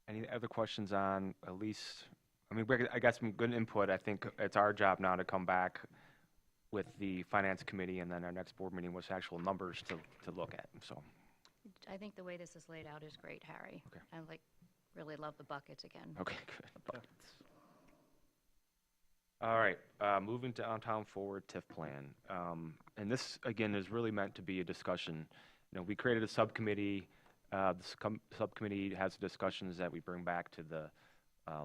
Any other questions on at least, I mean, I got some good input. I think it's our job now to come back with the finance committee and then our next board meeting with actual numbers to look at, so. I think the way this is laid out is great, Harry. Okay. I really love the buckets again. Okay, good. All right, moving to downtown forward TIF plan. And this, again, is really meant to be a discussion. You know, we created a subcommittee. This subcommittee has discussions that we bring back to the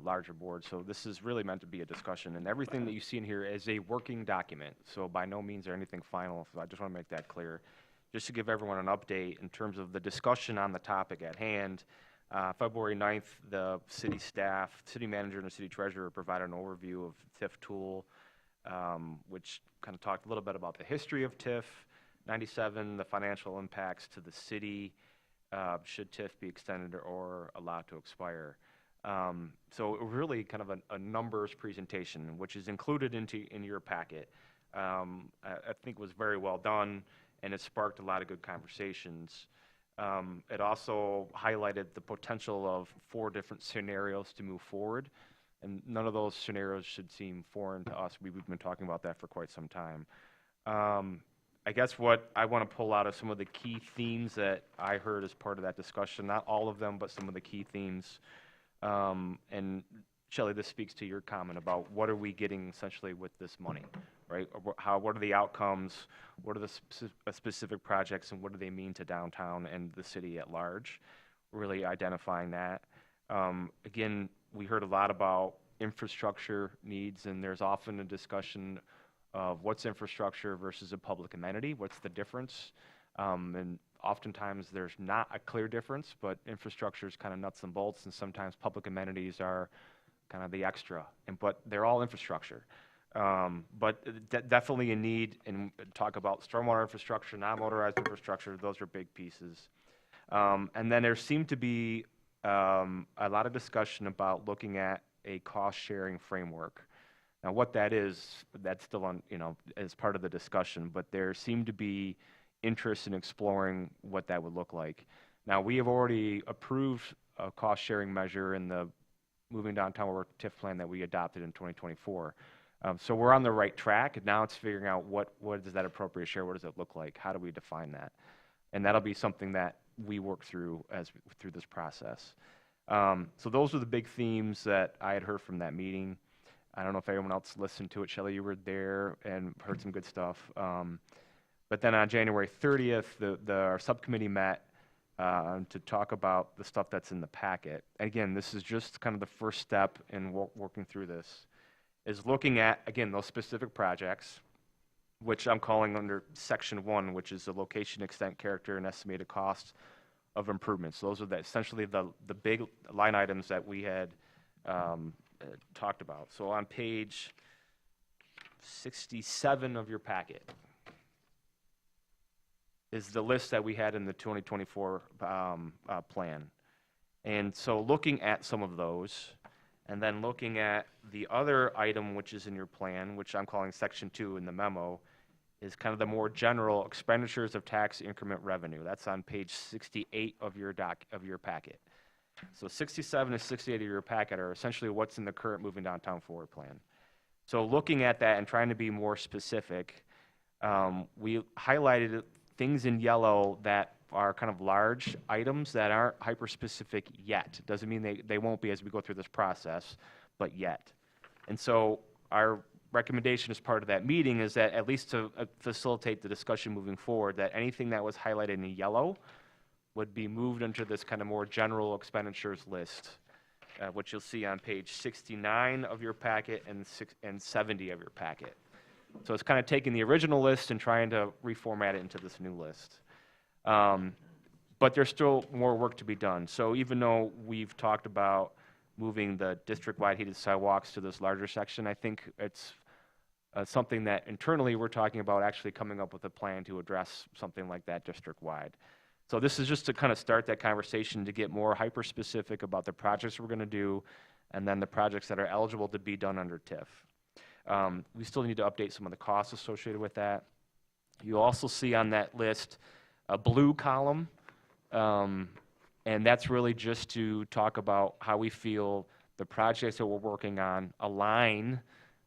larger board. So this is really meant to be a discussion. And everything that you see in here is a working document. So by no means are anything final. So I just want to make that clear. Just to give everyone an update in terms of the discussion on the topic at hand. February 9th, the city staff, city manager, and the city treasurer provided an overview of TIF tool, which kind of talked a little bit about the history of TIF 97, the financial impacts to the city, should TIF be extended or allowed to expire. So really kind of a numbers presentation, which is included in your packet. I think was very well done, and it sparked a lot of good conversations. It also highlighted the potential of 4 different scenarios to move forward, and none of those scenarios should seem foreign to us. We've been talking about that for quite some time. I guess what I want to pull out of some of the key themes that I heard as part of that discussion, not all of them, but some of the key themes. And Shelley, this speaks to your comment about what are we getting essentially with this money, right? What are the outcomes? What are the specific projects, and what do they mean to downtown and the city at large? Really identifying that. Again, we heard a lot about infrastructure needs, and there's often a discussion of what's infrastructure versus a public amenity. What's the difference? And oftentimes there's not a clear difference, but infrastructure is kind of nuts and bolts, and sometimes public amenities are kind of the extra, but they're all infrastructure. But definitely a need, and talk about stormwater infrastructure, non-motorized infrastructure, those are big pieces. And then there seemed to be a lot of discussion about looking at a cost-sharing framework. Now, what that is, that's still on, as part of the discussion, but there seemed to be interest in exploring what that would look like. Now, we have already approved a cost-sharing measure in the Moving Downtown Forward TIF plan that we adopted in 2024. So we're on the right track, and now it's figuring out what does that appropriate share, what does it look like, how do we define that? And that'll be something that we work through through this process. So those are the big themes that I had heard from that meeting. I don't know if everyone else listened to it. Shelley, you were there and heard some good stuff. But then on January 30th, our subcommittee met to talk about the stuff that's in the packet. And again, this is just kind of the first step in working through this, is looking at, again, those specific projects, which I'm calling under section 1, which is the location, extent, character, and estimated cost of improvements. So those are essentially the big line items that we had talked about. So on page 67 of your packet is the list that we had in the 2024 plan. And so looking at some of those, and then looking at the other item which is in your plan, which I'm calling section 2 in the memo, is kind of the more general expenditures of tax increment revenue. That's on page 68 of your packet. So 67 and 68 of your packet are essentially what's in the current Moving Downtown Forward plan. So looking at that and trying to be more specific, we highlighted things in yellow that are kind of large items that aren't hyper-specific yet. Doesn't mean they won't be as we go through this process, but yet. And so our recommendation as part of that meeting is that, at least to facilitate the discussion moving forward, that anything that was highlighted in yellow would be moved into this kind of more general expenditures list, which you'll see on page 69 of your packet and 70 of your packet. So it's kind of taking the original list and trying to reformat it into this new list. But there's still more work to be done. So even though we've talked about moving the district-wide heated sidewalks to this larger section, I think it's something that internally we're talking about actually coming up with a plan to address something like that district-wide. So this is just to kind of start that conversation to get more hyper-specific about the projects we're going to do, and then the projects that are eligible to be done under TIF. We still need to update some of the costs associated with that. You also see on that list a blue column And that's really just to talk about how we feel the projects that we're working on align,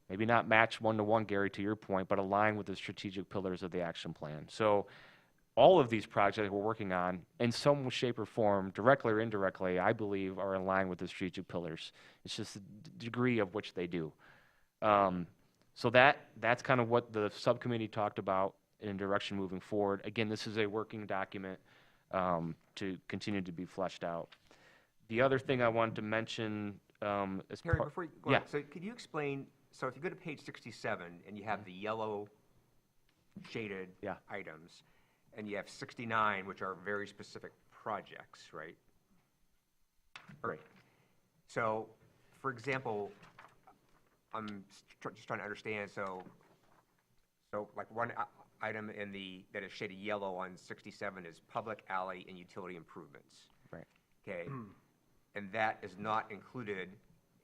maybe not match one-to-one, Gary, to your point, but align with the strategic pillars of the action plan. So all of these projects we're working on, in some shape or form, directly or indirectly, I believe, are in line with the strategic pillars. It's just the degree of which they do. So that's kind of what the subcommittee talked about in direction moving forward. Again, this is a working document to continue to be fleshed out. The other thing I wanted to mention is Harry, before you go yeah. on, so could you explain, so if you go to page 67 and you have the yellow shaded Yeah. items, and you have 69, which are very specific projects, right? Right. So, for example, I'm just trying to understand, so like one item that is shaded yellow on 67 is public alley and utility improvements. Right. Okay, and that is not included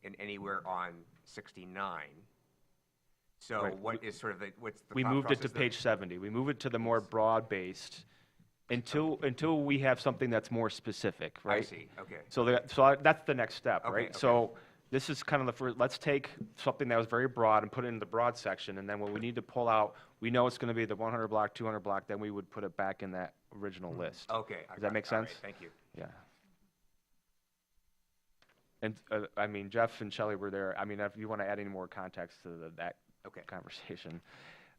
in anywhere on 69. So Right. what is sort of what's the We thought moved it to process page 70. We move it to the more broad-based until we have something that's more specific, right? I see, okay. So that's the next step, Okay, right? okay. So this is kind of the first, let's take something that was very broad and put it in the broad section, and then when we need to pull out, we know it's gonna be the 100 block, 200 block, then we would put it back in that original list. Okay. I Does that got make it. All right, sense? thank you. Yeah. And, I mean, Jeff and Shelley were there. I mean, if you want to add any more context to that Okay. conversation.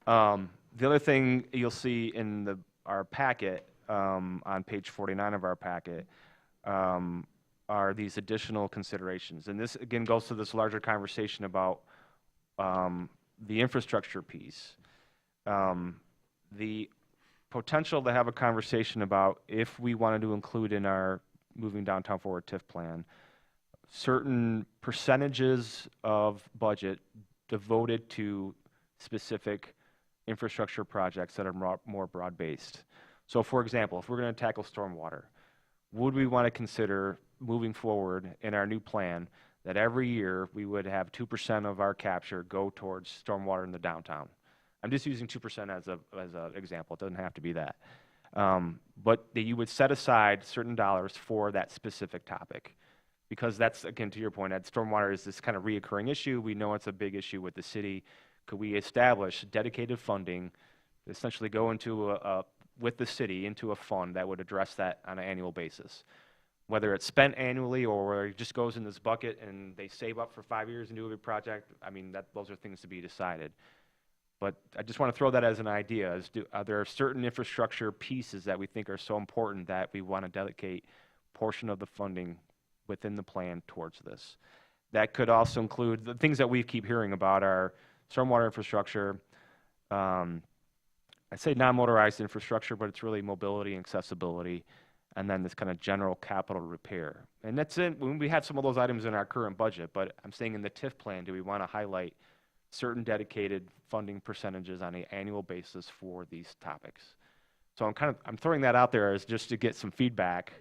The other thing you'll see in our packet, on page 49 of our packet, are these additional considerations. And this, again, goes to this larger conversation about the infrastructure piece. The potential to have a conversation about if we wanted to include in our Moving Downtown Forward TIF plan certain percentages of budget devoted to specific infrastructure projects that are more broad-based. So for example, if we're going to tackle stormwater, would we want to consider moving forward in our new plan that every year we would have 2% of our capture go towards stormwater in the downtown? I'm just using 2% as an example. It doesn't have to be that. But that you would set aside certain dollars for that specific topic. Because that's, again, to your point, that stormwater is this kind of reoccurring issue. We know it's a big issue with the city. Could we establish dedicated funding, essentially go into with the city into a fund that would address that on an annual basis? Whether it's spent annually or whether it just goes in this bucket and they save up for 5 years and do a big project, I mean, those are things to be decided. But I just want to throw that as an idea. Are there certain infrastructure pieces that we think are so important that we want to dedicate a portion of the funding within the plan towards this? That could also include the things that we keep hearing about are stormwater infrastructure, I say non-motorized infrastructure, but it's really mobility and accessibility, and then this kind of general capital repair. And that's it. We have some of those items in our current budget, but I'm saying in the TIF plan, do we want to highlight certain dedicated funding percentages on an annual basis for these topics? So I'm throwing that out there as just to get some feedback.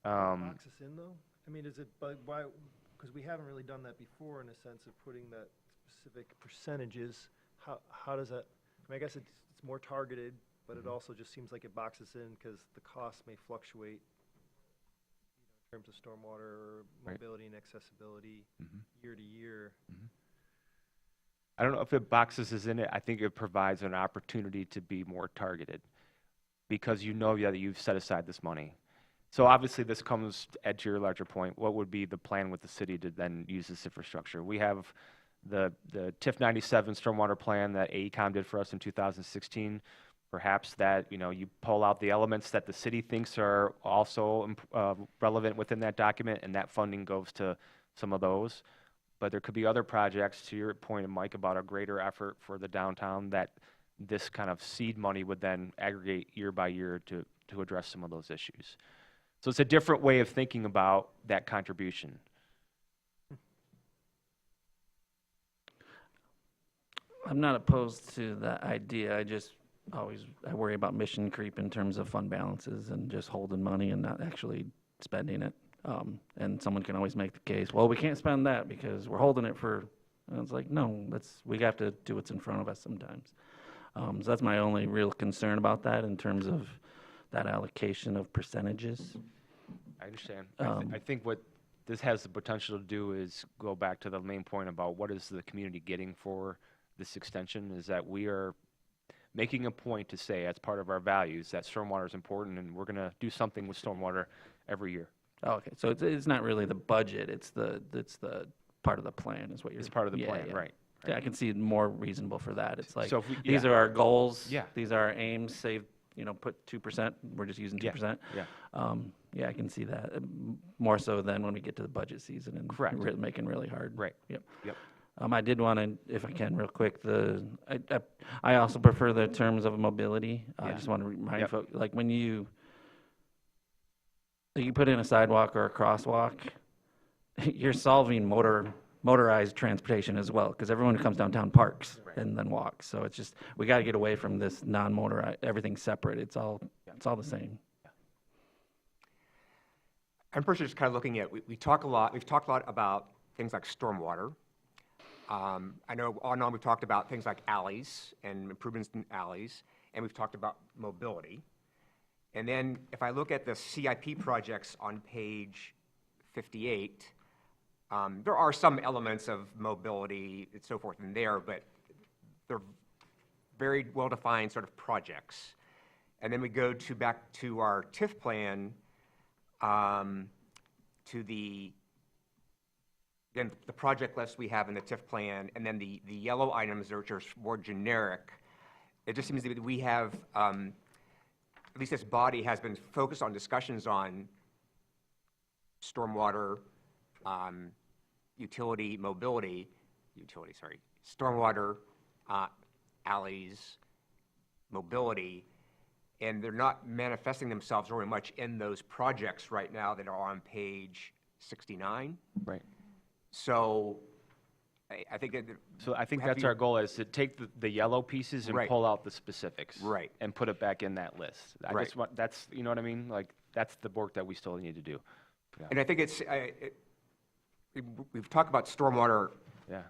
Box us in though? I mean, is it, why, because we haven't really done that before in a sense of putting that specific percentages. How does that, I mean, I guess it's more targeted, but it also just seems like it boxes in because the costs may fluctuate in terms of stormwater, Right. mobility and accessibility year to year. I don't know if it boxes us in it. I think it provides an opportunity to be more targeted because you know that you've set aside this money. So obviously this comes to your larger point. What would be the plan with the city to then use this infrastructure? We have the TIF 97 stormwater plan that AECOM did for us in 2016. Perhaps that, you pull out the elements that the city thinks are also relevant within that document, and that funding goes to some of those. But there could be other projects, to your point, Mike, about a greater effort for the downtown that this kind of seed money would then aggregate year by year to address some of those issues. So it's a different way of thinking about that contribution. I'm not opposed to that idea. I worry about mission creep in terms of fund balances and just holding money and not actually spending it. And someone can always make the case, well, we can't spend that because we're holding it for, and it's like, no, we have to do what's in front of us sometimes. So that's my only real concern about that in terms of that allocation of percentages. I understand. I Um, think what this has the potential to do is go back to the main point about what is the community getting for this extension, is that we are making a point to say, as part of our values, that stormwater is important, and we're going to do something with stormwater every year. Oh, okay, so it's not really the budget, it's the part of the plan is what you're. It's part of the yeah, plan, yeah. right? Yeah, I can see more reasonable for that. It's like, So if we- these yeah. are our goals. Yeah. These are our aims, save, put 2%, we're just using Yeah, 2%. yeah. Yeah, I can see that, more so than when we get to the budget season and Correct. making really hard. Right. Yep. Yep. I did want to, if I can, real quick, I also prefer the terms of mobility. I Yeah. just want to remind Yep. folks, like when you put in a sidewalk or a crosswalk, you're solving motorized transportation as well, because everyone who comes downtown parks and then walks. So it's just, we got to get away from this non-motorized, everything's separate. It's all the same. I'm personally just kind of looking at, we've talked a lot about things like stormwater. I know on and on we've talked about things like alleys and improvements in alleys, and we've talked about mobility. And then if I look at the CIP projects on page 58, there are some elements of mobility and so forth in there, but they're very well-defined sort of projects. And then we go back to our TIF plan, to the project list we have in the TIF plan, and then the yellow items, which are more generic. It just seems that we have, at least this body has been focused on discussions on stormwater, stormwater, alleys, mobility, and they're not manifesting themselves very much in those projects right now that are on page 69. Right. So I think that. So I think have that's you- our goal, is to take the yellow pieces and Right. pull out the specifics. Right. And put it back in that list. I Right. just want, that's, you know what I mean? Like, that's the work that we still need to do. And I think we've talked about stormwater Yeah.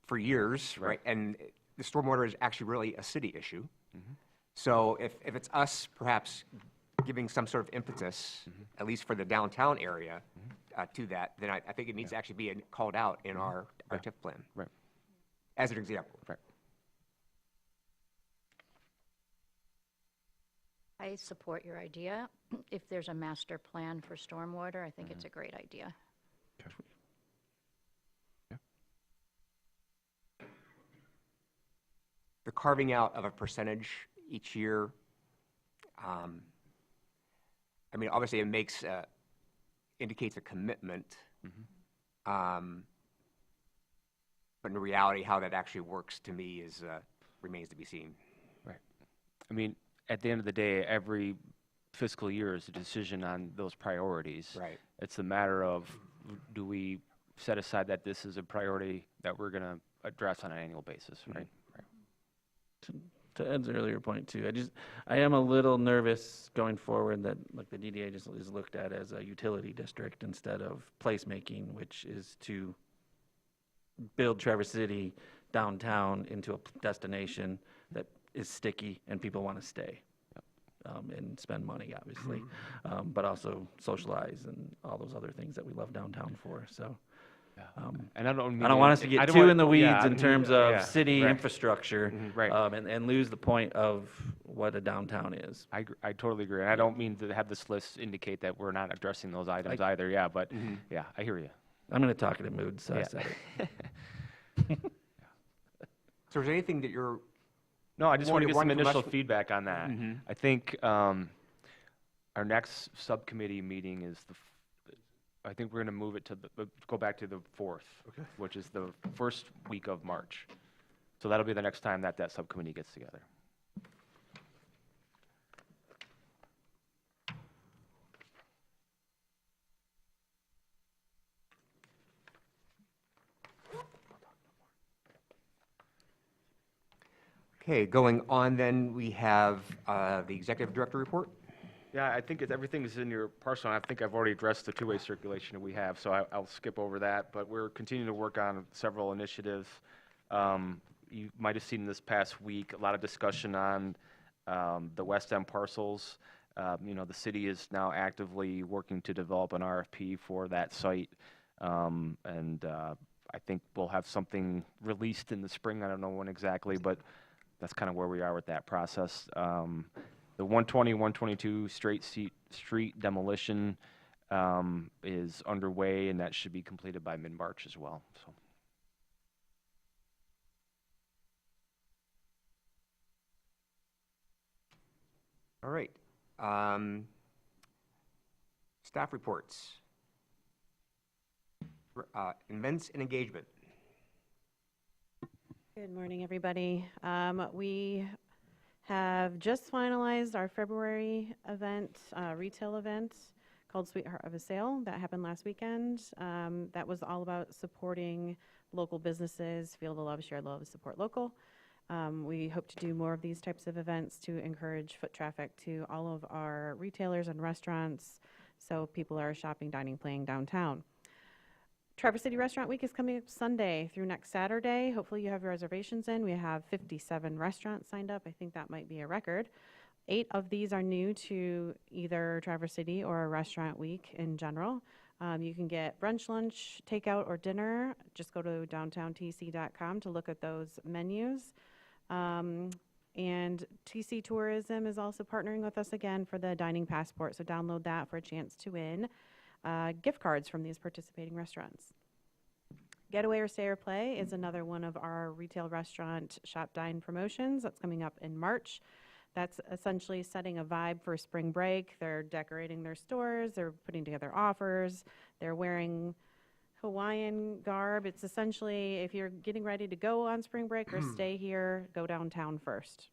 for years, Right. right? And the stormwater is actually really a city issue. So if it's us perhaps giving some sort of impetus, at least for the downtown area, to that, then I think it needs to actually be called out in our TIF plan. Right. As an example. Right. I support your idea. If there's a master plan for stormwater, I think it's a great idea. The carving out of a percentage each year, I mean, obviously it makes, indicates a commitment. But in reality, how that actually works to me is, remains to be seen. Right. I mean, at the end of the day, every fiscal year is a decision on those priorities. Right. It's a matter of, do we set aside that this is a priority that we're going to address on an annual basis, right? Right. To Ed's earlier point too, I am a little nervous going forward that like the DDA just is looked at as a utility district instead of placemaking, which is to build Traverse City downtown into a destination that is sticky and people want to stay. And spend money, obviously, but also socialize and all those other things that we love downtown for, so. And I don't I don't want us to get too in the weeds in terms of city right. infrastructure, Right. and lose the point of what a downtown is. I totally agree. And I don't mean to have this list indicate that we're not addressing those items either, yeah, but, yeah, I hear you. I'm in a talkative mood, so I Yeah. said it. So is there anything that you're, No, I just want to get some wanting from initial us- feedback on that. I think our next subcommittee meeting is I think we're going to move it to go back to the 4th, which is the first week of March. So that'll be the next time that subcommittee gets together. okay, going on then, we have the executive director report. Yeah, I think everything is in your parcel, and I think I've already addressed the two-way circulation that we have, so I'll skip over that. But we're continuing to work on several initiatives. You might have seen this past week, a lot of discussion on the West End parcels. The city is now actively working to develop an RFP for that site. I think we'll have something released in the spring. I don't know when exactly, but that's kind of where we are with that process. The 120, 122 Street demolition is underway, and that should be completed by mid-March as well. So. All right. Staff reports. Events and engagement. Good morning, everybody. We have just finalized our February event, retail event called Sweetheart of a Sale that happened last weekend. That was all about supporting local businesses, feel the love, share love, support local. We hope to do more of these types of events to encourage foot traffic to all of our retailers and restaurants so people are shopping, dining, playing downtown. Traverse City Restaurant Week is coming up Sunday through next Saturday. Hopefully you have your reservations in. We have 57 restaurants signed up. I think that might be a record. 8 of these are new to either Traverse City or a restaurant week in general. You can get brunch, lunch, takeout, or dinner. Just go to downtowntc.com to look at those menus. And TC Tourism is also partnering with us again for the dining passport. So download that for a chance to win gift cards from these participating restaurants. Getaway or Stay or Play is another one of our retail restaurant shop dine promotions that's coming up in March. That's essentially setting a vibe for spring break. They're decorating their stores, they're putting together offers, they're wearing Hawaiian garb. It's essentially, if you're getting ready to go on spring break or stay here, go downtown first.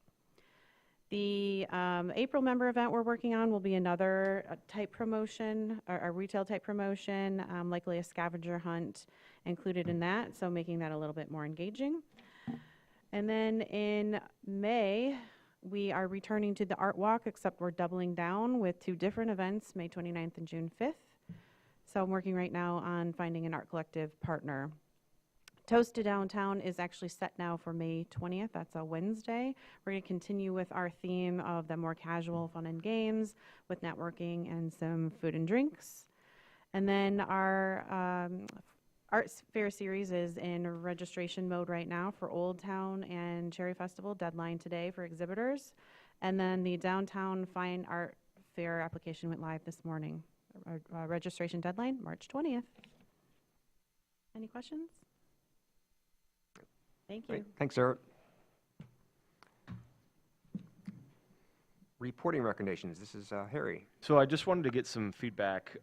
The April member event we're working on will be another type promotion, or a retail type promotion, likely a scavenger hunt included in that, so making that a little bit more engaging. And then in May, we are returning to the Art Walk, except we're doubling down with 2 different events, May 29th and June 5th. So I'm working right now on finding an art collective partner. Toast to Downtown is actually set now for May 20th. That's a Wednesday. We're going to continue with our theme of the more casual fun and games with networking and some food and drinks. And then our Arts Fair series is in registration mode right now for Old Town and Cherry Festival. Deadline today for exhibitors. And then the Downtown Fine Art Fair application went live this morning. Registration deadline, March 20th. Any questions? Thank you. Great. Thanks, Sarah. Reporting recommendations. This is Harry. So I just wanted to get some feedback.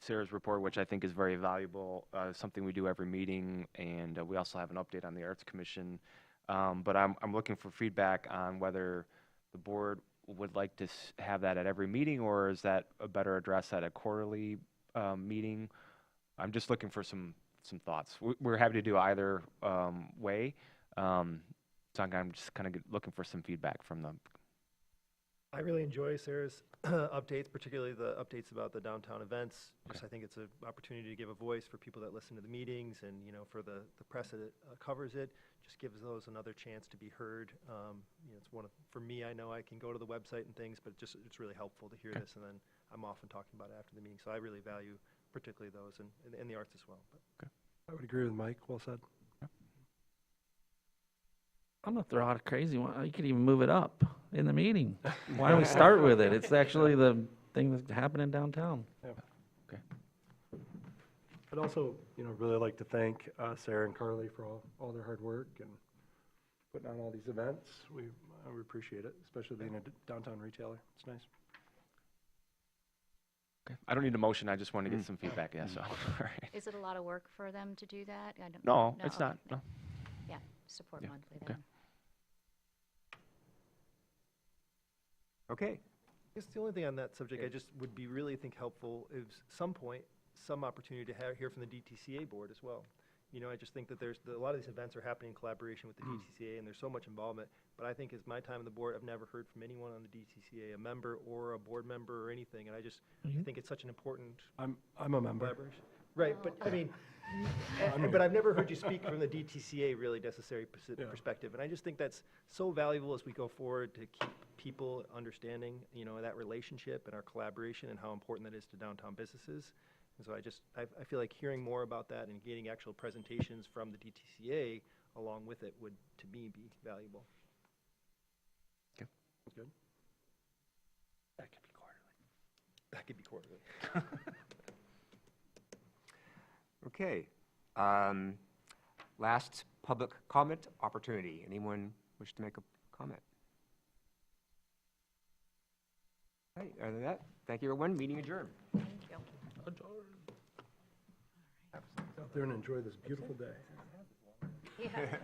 Sarah's report, which I think is very valuable, something we do every meeting, and we also have an update on the Arts Commission. But I'm looking for feedback on whether the board would like to have that at every meeting, or is that a better address at a quarterly meeting? I'm just looking for some thoughts. We're happy to do either way. So I'm just kind of looking for some feedback from them. I really enjoy Sarah's updates, particularly the updates about the downtown events, because I think it's an opportunity to give a voice for people that listen to the meetings, and for the press that covers it, just gives those another chance to be heard. It's for me, I know I can go to the website and things, but it's really helpful to hear this, and then I'm often talking about it after the meeting. So I really value particularly those and the arts as well. But. I would agree with Mike. Well said. I'm going to throw out a crazy one. You could even move it up in the meeting. Why don't we start with it? It's actually the thing that's happening downtown. Yeah. Okay. I'd also, really like to thank Sarah and Carly for all their hard work and putting on all these events. We appreciate it, especially being a downtown retailer. It's nice. Okay. I don't need a motion. I just want to get some feedback. Yeah. So. All right. Is it a lot of work for them to do that? I don't. No, it's not. Okay. No. Yeah, support Yeah, monthly okay. then. Okay. I guess the only thing on that subject I just would be really think helpful is some opportunity to hear from the DTCA board as well. I just think that a lot of these events are happening in collaboration with the DTCA, and there's so much involvement. But I think as my time on the board, I've never heard from anyone on the DTCA, a member or a board member or anything. And I think it's such an important I'm a member. collaboration. Right, but I mean, but I've never heard you speak from the DTCA really necessary Yeah. perspective. And I just think that's so valuable as we go forward to keep people understanding, that relationship and our collaboration and how important that is to downtown businesses. And so I feel like hearing more about that and getting actual presentations from the DTCA along with it would, to me, be valuable. Good. That could be quarterly. Okay. Last public comment opportunity. Anyone wish to make a comment? All right, other than that, thank you, everyone. Meeting adjourned. Thank you. Out there and enjoy this beautiful day. Yeah.